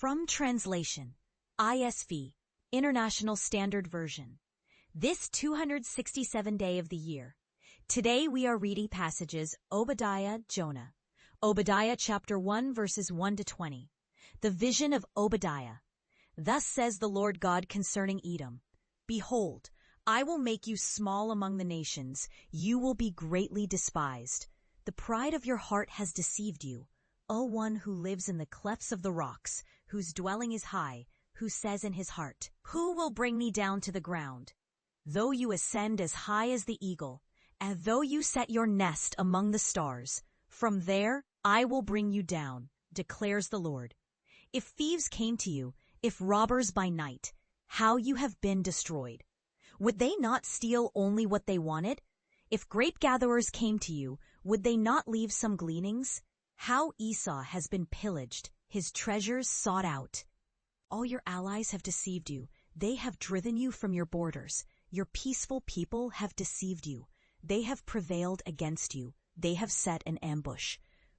From translation, ISV, International Standard Version. This 267 day of the year. Today we are reading passages Obadiah, Jonah. Obadiah chapter 1 verses 1 to 20. The vision of Obadiah. Thus says the Lord God concerning Edom. Behold, I will make you small among the nations. You will be greatly despised. The pride of your heart has deceived you. O one who lives in the clefts of the rocks, whose dwelling is high, who says in his heart, Who will bring me down to the ground? Though you ascend as high as the eagle, and though you set your nest among the stars, from there I will bring you down, declares the Lord. If thieves came to you, if robbers by night, how you have been destroyed. Would they not steal only what they wanted? If grape gatherers came to you, would they not leave some gleanings? How Esau has been pillaged, his treasures sought out. All your allies have deceived you. They have driven you from your borders. Your peaceful people have deceived you. They have prevailed against you. They have set an ambush.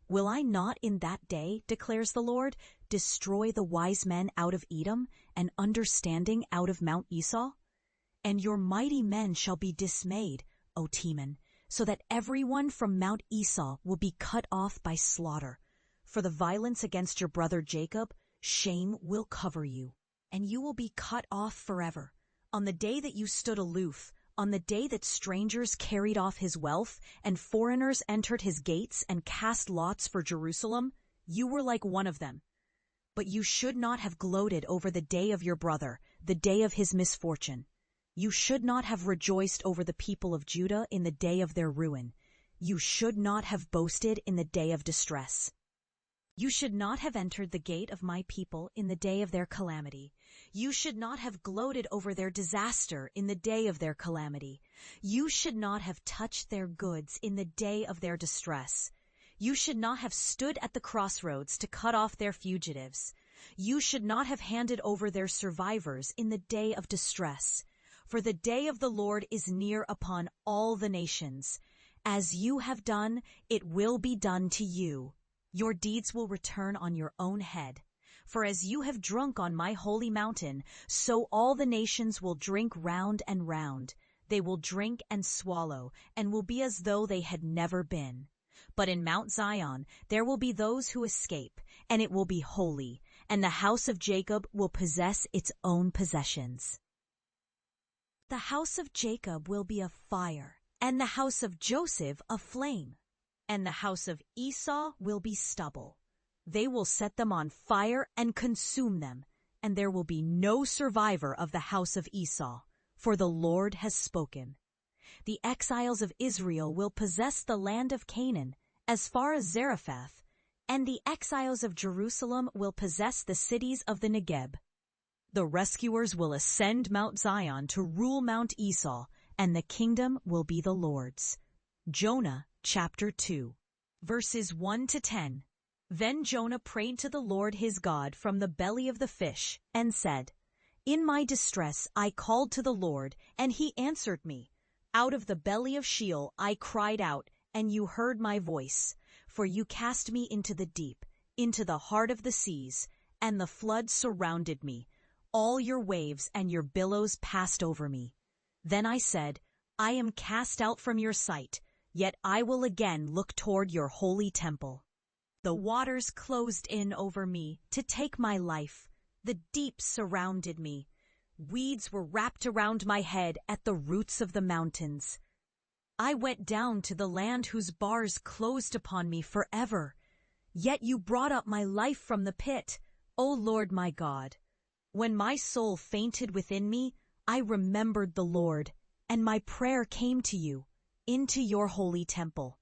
Will I not in that day, declares the Lord, destroy the wise men out of Edom and understanding out of Mount Esau? And your mighty men shall be dismayed, O Teman, so that everyone from Mount Esau will be cut off by slaughter. For the violence against your brother Jacob, shame will cover you, and you will be cut off forever. On the day that you stood aloof, on the day that strangers carried off his wealth, and foreigners entered his gates and cast lots for Jerusalem, you were like one of them. But you should not have gloated over the day of your brother, the day of his misfortune. You should not have rejoiced over the people of Judah in the day of their ruin. You should not have boasted in the day of distress. You should not have entered the gate of my people in the day of their calamity. You should not have gloated over their disaster in the day of their calamity. You should not have touched their goods in the day of their distress. You should not have stood at the crossroads to cut off their fugitives. You should not have handed over their survivors in the day of distress. For the day of the Lord is near upon all the nations. As you have done, it will be done to you. Your deeds will return on your own head. For as you have drunk on my holy mountain, so all the nations will drink round and round. They will drink and swallow, and will be as though they had never been. But in Mount Zion there will be those who escape, and it will be holy, and the house of Jacob will possess its own possessions. The house of Jacob will be a fire, and the house of Joseph a flame. And the house of Esau will be stubble. They will set them on fire and consume them, and there will be no survivor of the house of Esau, for the Lord has spoken. The exiles of Israel will possess the land of Canaan, as far as Zarephath, and the exiles of Jerusalem will possess the cities of the Negeb. The rescuers will ascend Mount Zion to rule Mount Esau, and the kingdom will be the Lord's. Jonah chapter 2, verses 1 to 10. Then Jonah prayed to the Lord his God from the belly of the fish, and said, In my distress I called to the Lord, and he answered me. Out of the belly of Sheol I cried out, and you heard my voice. For you cast me into the deep, into the heart of the seas, and the flood surrounded me. All your waves and your billows passed over me. Then I said, I am cast out from your sight, yet I will again look toward your holy temple. The waters closed in over me to take my life. The deep surrounded me. Weeds were wrapped around my head at the roots of the mountains. I went down to the land whose bars closed upon me forever. Yet you brought up my life from the pit, O Lord my God. When my soul fainted within me, I remembered the Lord, and my prayer came to you, into your holy temple.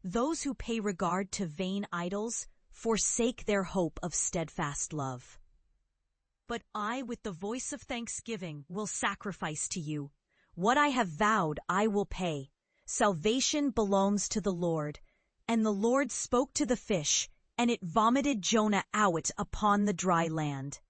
Those who pay regard to vain idols forsake their hope of steadfast love. But I, with the voice of thanksgiving, will sacrifice to you. What I have vowed I will pay. Salvation belongs to the Lord. And the Lord spoke to the fish, and it vomited Jonah out upon the dry land.